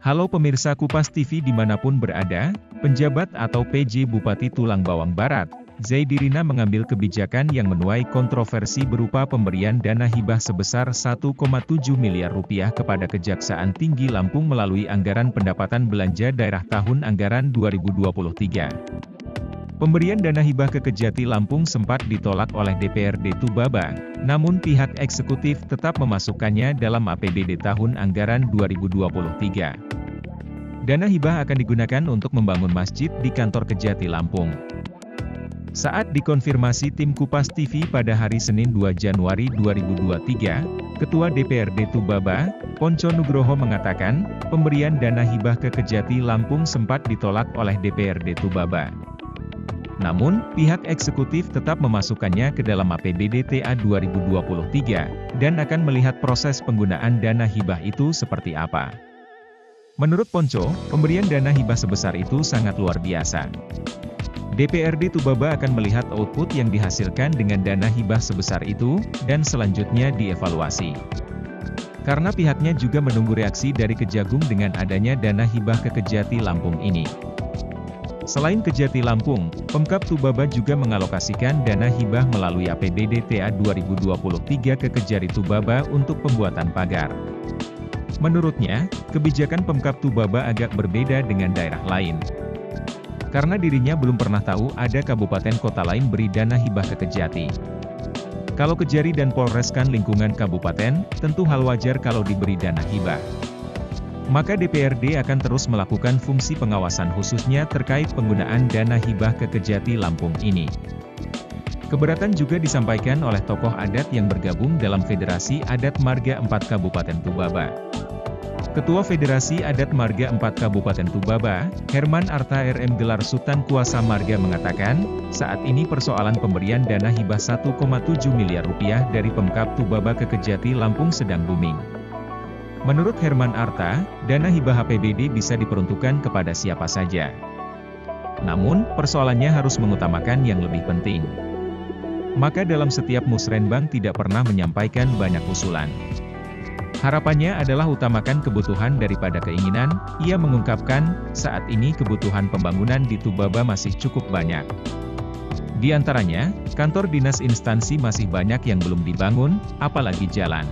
Halo pemirsa Kupas TV dimanapun berada, penjabat atau PJ Bupati Tulang Bawang Barat, Zaidirina mengambil kebijakan yang menuai kontroversi berupa pemberian dana hibah sebesar 1,7 miliar rupiah kepada Kejaksaan Tinggi Lampung melalui Anggaran Pendapatan Belanja Daerah Tahun Anggaran 2023. Pemberian dana hibah ke Kejati Lampung sempat ditolak oleh DPRD Tubaba, namun pihak eksekutif tetap memasukkannya dalam APBD tahun anggaran 2023. Dana hibah akan digunakan untuk membangun masjid di kantor Kejati Lampung. Saat dikonfirmasi tim Kupas TV pada hari Senin 2 Januari 2023, Ketua DPRD Tubaba, Ponco Nugroho mengatakan, pemberian dana hibah ke Kejati Lampung sempat ditolak oleh DPRD Tubaba. Namun, pihak eksekutif tetap memasukkannya ke dalam APBD TA 2023, dan akan melihat proses penggunaan dana hibah itu seperti apa. Menurut Ponco, pemberian dana hibah sebesar itu sangat luar biasa. DPRD Tubaba akan melihat output yang dihasilkan dengan dana hibah sebesar itu, dan selanjutnya dievaluasi. Karena pihaknya juga menunggu reaksi dari Kejagung dengan adanya dana hibah ke Kejati Lampung ini. Selain Kejati Lampung, Pemkab Tubaba juga mengalokasikan dana hibah melalui APBD TA 2023 ke Kejari Tubaba untuk pembuatan pagar. Menurutnya, kebijakan Pemkab Tubaba agak berbeda dengan daerah lain. Karena dirinya belum pernah tahu ada kabupaten kota lain beri dana hibah ke Kejati. Kalau Kejari dan Polreskan lingkungan kabupaten, tentu hal wajar kalau diberi dana hibah. Maka DPRD akan terus melakukan fungsi pengawasan khususnya terkait penggunaan dana hibah ke Kejati Lampung ini. Keberatan juga disampaikan oleh tokoh adat yang bergabung dalam Federasi Adat Marga 4 Kabupaten Tubaba. Ketua Federasi Adat Marga 4 Kabupaten Tubaba, Herman Arta RM Gelar Sultan Kuasa Marga mengatakan, saat ini persoalan pemberian dana hibah 1,7 miliar rupiah dari Pemkab Tubaba ke Kejati Lampung sedang booming. Menurut Herman Arta, dana hibah APBD bisa diperuntukkan kepada siapa saja. Namun, persoalannya harus mengutamakan yang lebih penting. Maka dalam setiap musrenbang tidak pernah menyampaikan banyak usulan. Harapannya adalah utamakan kebutuhan daripada keinginan, ia mengungkapkan, saat ini kebutuhan pembangunan di Tubaba masih cukup banyak. Di antaranya, kantor dinas instansi masih banyak yang belum dibangun, apalagi jalan.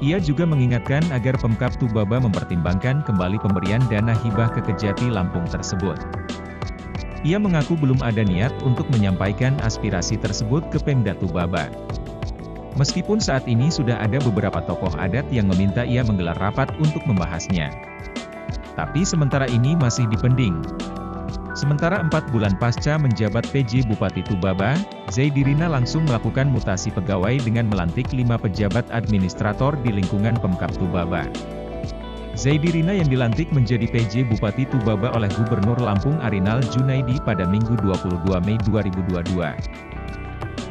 Ia juga mengingatkan agar Pemkab Tubaba mempertimbangkan kembali pemberian dana hibah ke Kejati Lampung tersebut. Ia mengaku belum ada niat untuk menyampaikan aspirasi tersebut ke Pemda Tubaba. Meskipun saat ini sudah ada beberapa tokoh adat yang meminta ia menggelar rapat untuk membahasnya. Tapi sementara ini masih dipending. Sementara 4 bulan pasca menjabat PJ Bupati Tubaba, Zaidirina langsung melakukan mutasi pegawai dengan melantik 5 pejabat administrator di lingkungan Pemkab Tubaba. Zaidirina yang dilantik menjadi PJ Bupati Tubaba oleh Gubernur Lampung Arinal Junaidi pada Minggu 22 Mei 2022.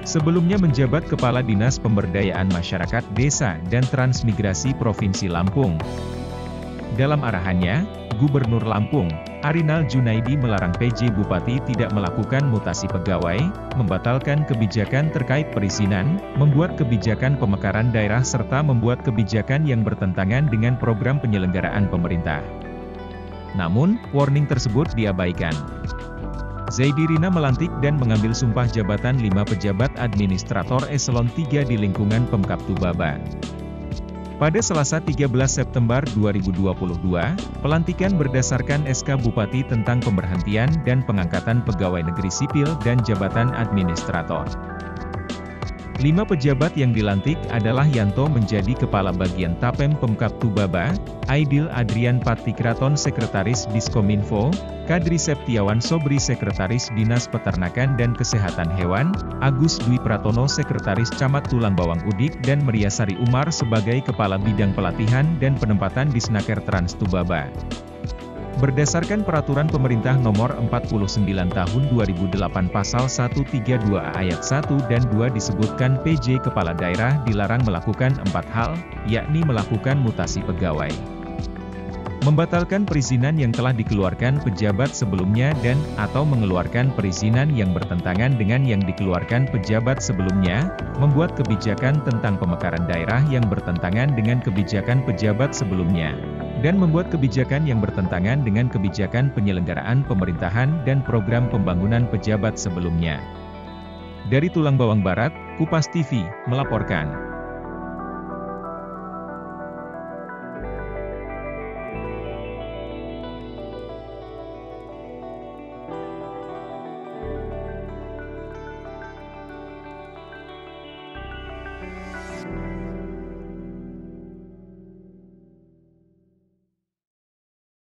Sebelumnya menjabat Kepala Dinas Pemberdayaan Masyarakat Desa dan Transmigrasi Provinsi Lampung. Dalam arahannya, Gubernur Lampung, Arinal Junaidi melarang PJ Bupati tidak melakukan mutasi pegawai, membatalkan kebijakan terkait perizinan, membuat kebijakan pemekaran daerah serta membuat kebijakan yang bertentangan dengan program penyelenggaraan pemerintah. Namun, warning tersebut diabaikan. Zaidirina melantik dan mengambil sumpah jabatan 5 pejabat administrator eselon 3 di lingkungan Pemkab Tubaba. Pada Selasa 13 September 2022, pelantikan berdasarkan SK Bupati tentang pemberhentian dan pengangkatan pegawai negeri sipil dan jabatan administrator. 5 pejabat yang dilantik adalah Yanto menjadi Kepala Bagian Tapem Pemkab Tubaba, Aidil Adrian Patikraton Sekretaris Diskominfo, Kadri Septiawan Sobri Sekretaris Dinas Peternakan dan Kesehatan Hewan, Agus Dwi Pratono Sekretaris Camat Tulang Bawang Udik dan Meriasari Umar sebagai Kepala Bidang Pelatihan dan Penempatan Disnaker Trans Tubaba. Berdasarkan Peraturan Pemerintah Nomor 49 Tahun 2008 Pasal 132 Ayat 1 dan 2 disebutkan PJ Kepala Daerah dilarang melakukan 4 hal, yakni melakukan mutasi pegawai, membatalkan perizinan yang telah dikeluarkan pejabat sebelumnya dan atau mengeluarkan perizinan yang bertentangan dengan yang dikeluarkan pejabat sebelumnya, membuat kebijakan tentang pemekaran daerah yang bertentangan dengan kebijakan pejabat sebelumnya, dan membuat kebijakan yang bertentangan dengan kebijakan penyelenggaraan pemerintahan dan program pembangunan pejabat sebelumnya. Dari Tulang Bawang Barat, Kupas TV melaporkan.